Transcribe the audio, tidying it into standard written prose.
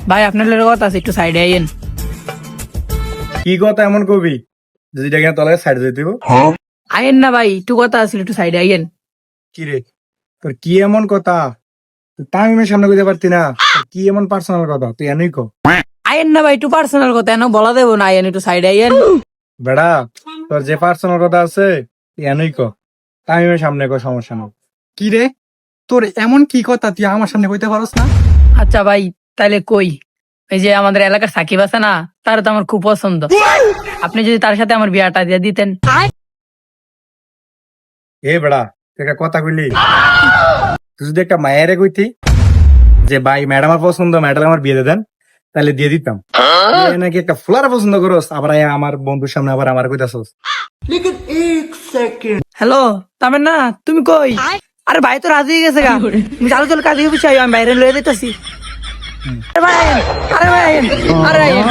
ভাই আপনার লোক কথা আছে, একটু সাইডে আইয়েন। কি কথা এমন কবি যেটা কিনা তলায় সাইড দিয়ে দিব? আইয়েন না ভাই, একটু কথা আছে, একটু সাইডে আইয়েন। কি রে, তোর কি এমন কথা তুই তামিমের সামনে কইতে পারতি না? তোর কি এমন পার্সোনাল কথা তুই এনেই কো? আইয়েন না ভাই, একটু পার্সোনাল কথা এনে বলা দেবো না, আইয়েন একটু সাইডে আইয়েন। বেড়া, তোর যে পার্সোনাল কথা আছে তুই এনেই কো, তামিমের সামনে কো, সমস্যা না। কি রে, তোর এমন কি কথা তুই আমার সামনে কইতে পারস না? আচ্ছা ভাই, তাইলে কই, এই যে আমাদের এলাকার সাকিব আছে না, তার তো আমার খুব পছন্দ। আপনি যদি তার সাথে আমার বিয়াটা দিয়ে দিতেন। এ বেড়া, তুই একটা কথা কইলি, তুই যদি একটা মায়েরে কইতি যে ভাই ম্যাডাম আমার পছন্দ, ম্যাডাম আমার বিয়ে দিয়ে দেন, তাহলে দিয়ে দিতাম। তুই নাকি একটা ফুলার পছন্দ করস, আবার আয়া আমার বন্ধুর সামনে আবার আমার কইতাছস। হ্যালো তামের না, তুমি কই? আরে ভাই তো রাজি হয়ে গেছে গা, তুমি চালু চালু কাজে বুঝাই, আমি বাইরে লয়ে দিতেছি। আরে ভাই আইয়েন, আরে ভাই আইয়েন, আরে আইয়েন।